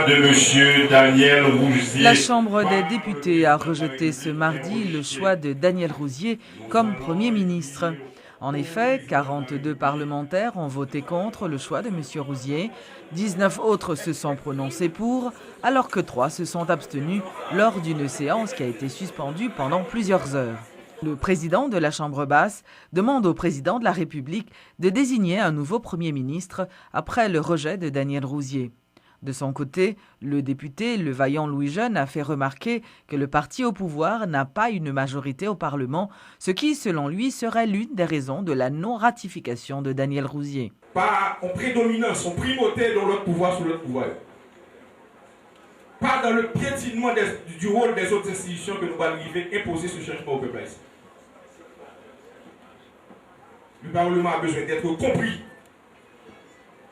choix de M. Daniel Rouzier. La Chambre des députés a rejeté ce mardi le choix de Daniel Rouzier comme Premier ministre. En effet, 42 parlementaires ont voté contre le choix de M. Rouzier. 19 autres se sont prononcés pour, alors que 3 se sont abstenus lors d'une séance qui a été suspendue pendant plusieurs heures. Le président de la Chambre basse demande au président de la République de désigner un nouveau Premier ministre après le rejet de Daniel Rouzier. De son côté, le député Le Vaillant Louis Jeune a fait remarquer que le parti au pouvoir n'a pas une majorité au Parlement, ce qui, selon lui, serait l'une des raisons de la non-ratification de Daniel Rouzier. Pas en prédominance, en primauté dans l'autre pouvoir sur l'autre pouvoir. Pas dans le piétinement du rôle des autres institutions que nous allons arriver à imposer ce changement au peuple. Le Parlement a besoin d'être compris.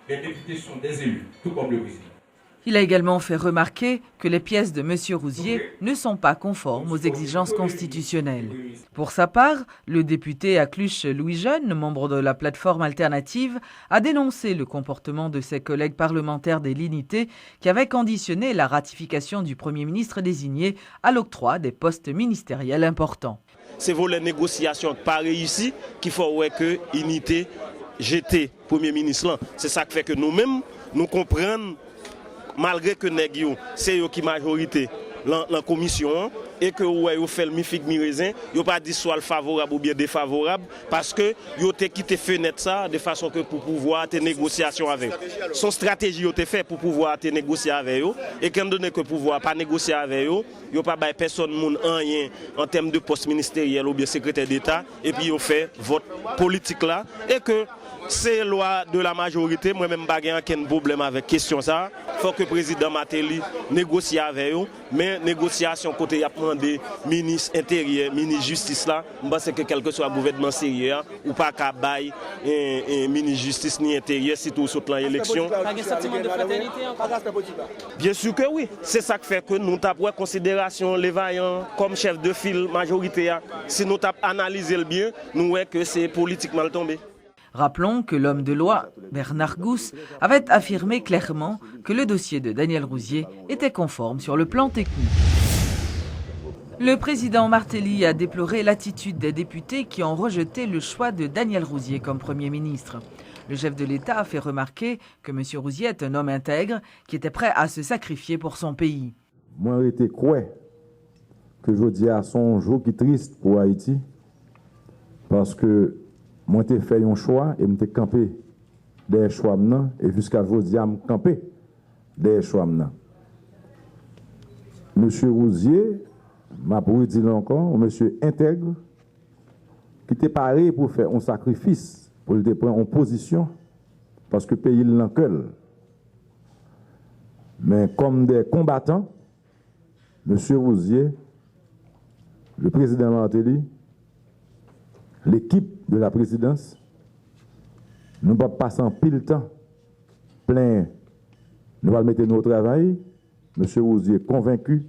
Les députés sont des élus, tout comme le président. Il a également fait remarquer que les pièces de M. Rouzier ne sont pas conformes aux exigences constitutionnelles. Pour sa part, le député Acluche Louis Jeune, membre de la plateforme alternative, a dénoncé le comportement de ses collègues parlementaires des Linités qui avaient conditionné la ratification du Premier ministre désigné à l'octroi des postes ministériels importants. C'est pour les négociations pas réussies qu'il faut que l'unité jeté Premier ministre. C'est ça qui fait que nous-mêmes, nous comprenons, malgré que c'est eux qui majorité la commission et que vous fait le mi-figue mi-raisin, vous pas dit soit favorable ou bien défavorable parce que vous avez quitté fenêtre ça de façon que pour pouvoir te négociation avec eux. Son stratégie vous fait pour pouvoir te négocier avec eux et quand donné que pouvoir pas négocier avec eux, vous pas bail personne moun rien en termes de poste ministériel ou bien secrétaire d'État et puis vous fait votre politique là et que c'est loi de la majorité, moi-même, je n'ai aucun problème avec la question. Il faut que le président Matéli négocie avec eux, mais négociation côté il a demandé ministre intérieur, ministre justice là, je pense que quel que soit le gouvernement sérieux, ou pas qu'à bail ministre justice ni intérieur, surtout sur le plan élection. Bien sûr que oui. C'est ça qui fait que nous avons pris considération les vaillants comme chef de file majorité. Si nous avons analysé le bien, nous voyons que c'est politiquement tombé. Rappelons que l'homme de loi, Bernard Gousse, avait affirmé clairement que le dossier de Daniel Rouzier était conforme sur le plan technique. Le président Martelly a déploré l'attitude des députés qui ont rejeté le choix de Daniel Rouzier comme Premier ministre. Le chef de l'État a fait remarquer que M. Rouzier est un homme intègre qui était prêt à se sacrifier pour son pays. Moi, j'étais croyant que je dis à son jour qui est triste pour Haïti parce que moi, j'ai fait un choix et j'ai campé des choix maintenant et jusqu'à aujourd'hui, j'ai campé des choix maintenant. Monsieur Rouzier, m'a pour dire encore, monsieur intègre, qui était paré pour faire un sacrifice, pour le prendre en position, parce que le pays l'enquête. Mais comme des combattants, monsieur Rouzier, le président Martelly, l'équipe de la présidence, nous ne pouvons pas passer en pile temps, plein, nous allons mettre nos travail. M. Rouzier est convaincu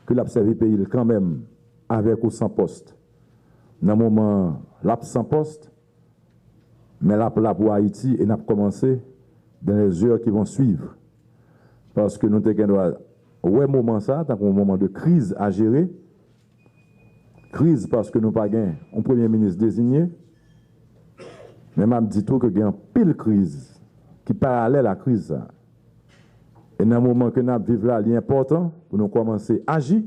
que l'abservé pays quand même avec ou sans poste. Dans le moment, l'absent poste, mais là pour Haïti et nous avons commencé dans les heures qui vont suivre. Parce que nous avons un moment ça, un moment de crise à gérer. Crise parce que nous n'avons pas un Premier ministre désigné. Mais je dis tout que il y a une pile crise qui est parallèle à la crise. Et dans le moment que nous vivons là, il est important pour nous commencer à agir.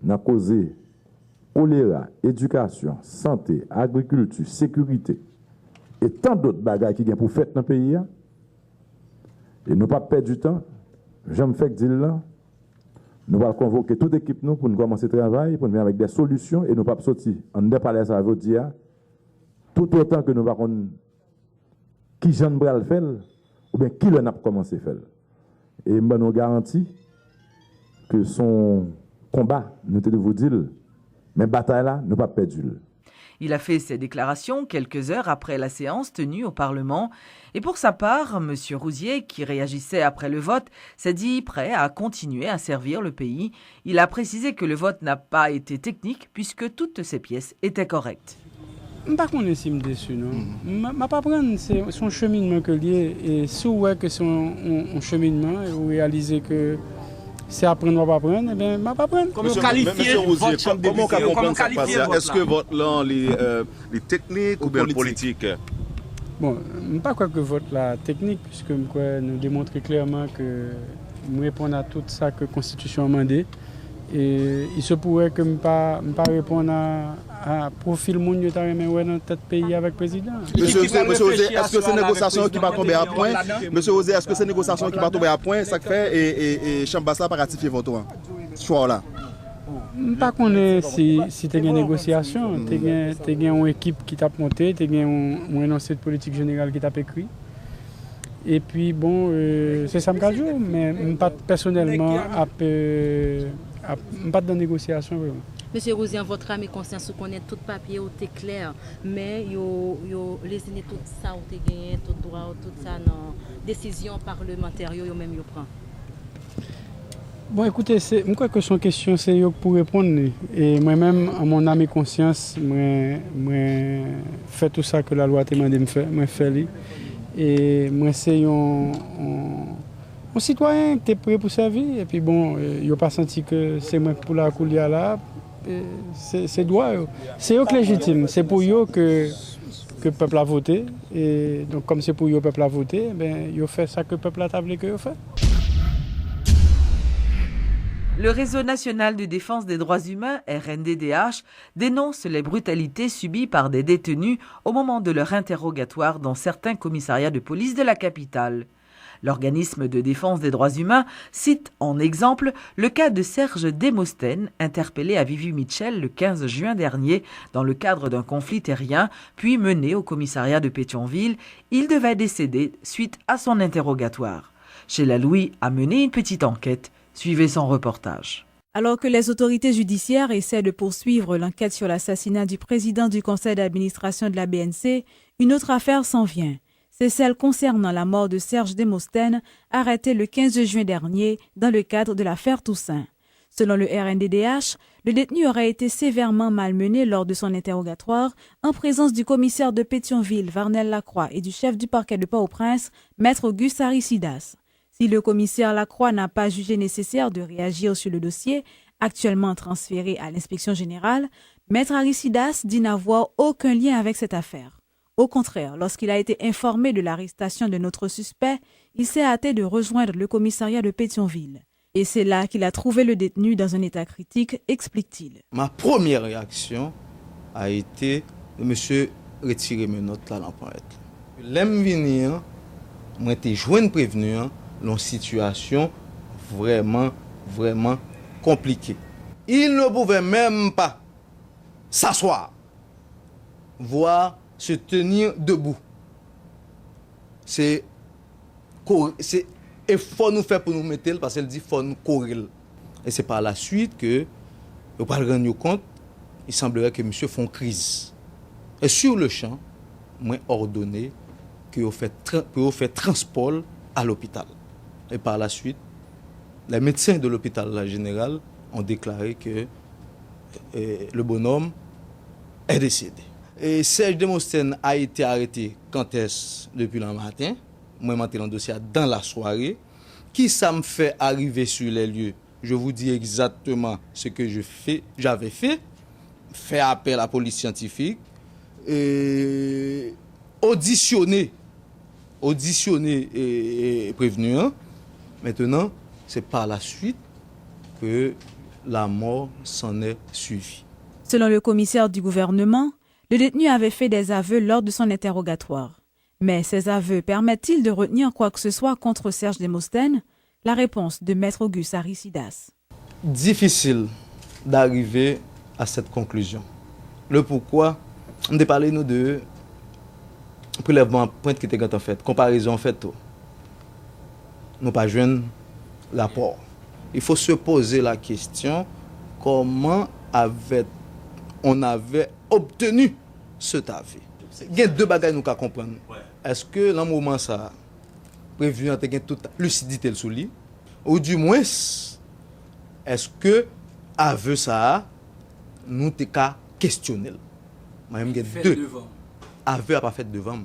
Nous avons causé choléra, éducation, santé, agriculture, sécurité et tant d'autres bagages qui sont pour faire dans le pays. Et nous pas perdre du temps. J'aime faire dire là. Nous allons convoquer toute l'équipe pour nous commencer le travail, pour nous venir avec des solutions et nous ne pas sortir. On ne parler ça veut dire tout autant que nous allons qui Jean Bral fait ou bien qui l'en a commencé à faire. Et je nous garantis que son combat, nous devons vous dire, mais bataille là, nous pas perdu. Il a fait ces déclarations quelques heures après la séance tenue au Parlement. Et pour sa part, M. Rouzier, qui réagissait après le vote, s'est dit prêt à continuer à servir le pays. Il a précisé que le vote n'a pas été technique puisque toutes ces pièces étaient correctes. Je ne sais pas si je suis déçu. Je ne vais pas prendre son cheminement que lié. Et si on voit que son cheminement, et vous réalisez que c'est apprendre ou pas apprendre, eh bien, je ne vais pas prendre. Comment qualifier votre chambre de député? Comment qualifier votre Est-ce que votre là, les techniques ou bien politique? Bon, je ne sais pas quoi que vote la technique, puisque nous démontrons clairement que nous répondons à tout ça que la Constitution a demandé. Et il se pourrait que je ne pas répondre à profil moun yo ta remen ouais dans tête pays avec président. Monsieur Osé, est-ce que c'est négociation qui va tomber à point? Monsieur Osé, est-ce que c'est négociation qui va tomber à point? Ça fait et Chambassa pas ratifier votre choix là. Pas connaît si tu as une négociation, tu as une équipe qui t'a monté, tu as un énoncé de politique générale qui t'a écrit. Et puis bon, c'est ça que je dis, mais pas personnellement, pas de négociation vraiment. Monsieur Rouzier, votre âme et conscience, vous connaissez tout papier, tout est clair, mais vous laissez tout ça, vous gagné, tout droit, tout ça dans décision parlementaire, vous même vous prend. Bon, écoutez, je crois que son question, c'est vous pour répondre. Et moi-même, à mon âme et conscience, je fais tout ça que la loi t'a demandé de faire, je fais. Et moi, c'est un citoyen qui est prêt pour servir. Et puis bon, il n'a pas senti que c'est moi pour la couler là. C'est droit. C'est eux qui légitime. C'est pour eux que le peuple a voté. Et donc, comme c'est pour eux que le peuple a voté, ils ont fait ça que le peuple a tablé que fait. Le Réseau national de défense des droits humains, RNDDH, dénonce les brutalités subies par des détenus au moment de leur interrogatoire dans certains commissariats de police de la capitale. L'organisme de défense des droits humains cite en exemple le cas de Serge Demosthène, interpellé à Vivi-Mitchell le 15 juin dernier dans le cadre d'un conflit terrien, puis mené au commissariat de Pétionville. Il devait décéder suite à son interrogatoire. Sheila Louis a mené une petite enquête. Suivez son reportage. Alors que les autorités judiciaires essaient de poursuivre l'enquête sur l'assassinat du président du conseil d'administration de la BNC, une autre affaire s'en vient. C'est celle concernant la mort de Serge Demosthène, arrêté le 15 juin dernier dans le cadre de l'affaire Toussaint. Selon le RNDDH, le détenu aurait été sévèrement malmené lors de son interrogatoire en présence du commissaire de Pétionville, Varnel Lacroix, et du chef du parquet de Port-au-Prince, Maître Auguste Aricidas. Si le commissaire Lacroix n'a pas jugé nécessaire de réagir sur le dossier, actuellement transféré à l'inspection générale, Maître Aricidas dit n'avoir aucun lien avec cette affaire. Au contraire, lorsqu'il a été informé de l'arrestation de notre suspect, il s'est hâté de rejoindre le commissariat de Pétionville. Et c'est là qu'il a trouvé le détenu dans un état critique, explique-t-il. Ma première réaction a été de monsieur retirer mes notes là dans le L'aime venir, moi été joint prévenu dans une situation vraiment compliquée. Il ne pouvait même pas s'asseoir, voire se tenir debout. C'est il faut nous faire pour nous mettre parce qu'elle dit faut nous courir. Et c'est par la suite que vous pas rendre compte, il semblerait que monsieur font crise. Et sur le champ, moi ordonné que vous fait transport à l'hôpital. Et par la suite, les médecins de l'hôpital général ont déclaré que le bonhomme est décédé. Et Serge Demosthène a été arrêté quand est-ce depuis le matin. Moi, je suis dans le dossier dans la soirée. Qui ça me fait arriver sur les lieux? Je vous dis exactement ce que j'avais fait. Fait appel à la police scientifique. Auditionné et prévenu. Maintenant, c'est par la suite que la mort s'en est suivie. Selon le commissaire du gouvernement, le détenu avait fait des aveux lors de son interrogatoire. Mais ces aveux permettent-ils de retenir quoi que ce soit contre Serge Demosthène? La réponse de Maître Auguste Aricidas. Difficile d'arriver à cette conclusion. Le pourquoi, on a parlé nous de prélèvement pointe qui était en fait, comparaison en fait. Nous pas joindre l'apport. Il faut se poser la question comment on avait obtenu cet avis. Il y a deux bagages nous qu'à comprendre. Est-ce que dans le moment ça prévu en toute lucidité sous lit ou du moins est-ce que aveu ça nous t'es qu'à questionner. Moi-même, j'ai deux. Aveu à pas fait devant.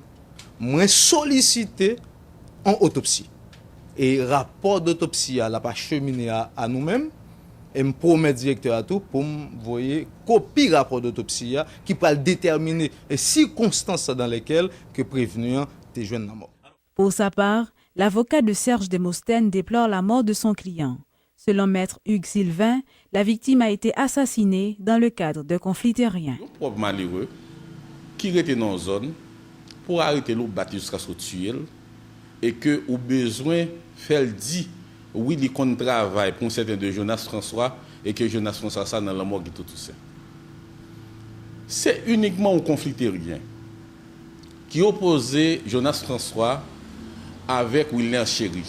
Moi, sollicité en autopsie. Et rapport d'autopsie à la pas cheminé à nous-mêmes. Et me promet directeur à tout pour me voyer copie rapport d'autopsie qui peut déterminer les circonstances dans lesquelles que prévenu est jeune la mort. Pour sa part, l'avocat de Serge Demosthène déplore la mort de son client. Selon maître Hugues Sylvain, la victime a été assassinée dans le cadre de conflits terriens. Un pauvre malheureux qui était dans la zone pour arrêter l'eau battre jusqu'à ce tuer et que au besoin faire dit oui, il compte travail pour certains de Jonas François et que Jonas François ça dans la mort de tout ça. C'est uniquement un conflit terrien qui opposait Jonas François avec William Chéry.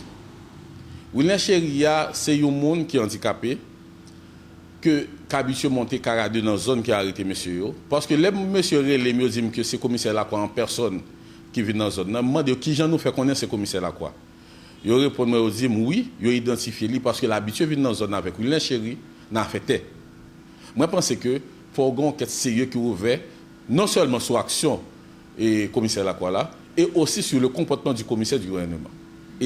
William Chéry, c'est un monde qui est handicapé, que habitué monter caradé dans la zone qui a arrêté monsieur. Parce que les monsieur les mieux disent que c'est commissaire là quoi en personne qui vit dans la zone. Je me demande qui nous fait connaître ce commissaire là quoi. Ils répondent aux dit oui, ils ont identifié lui parce que l'habitué vient dans la zone avec William Chéry n'a fait. Moi je pense que faut une enquête sérieuse qui ouvert non seulement sur l'action et commissaire là quoi là et aussi sur le comportement du commissaire du gouvernement.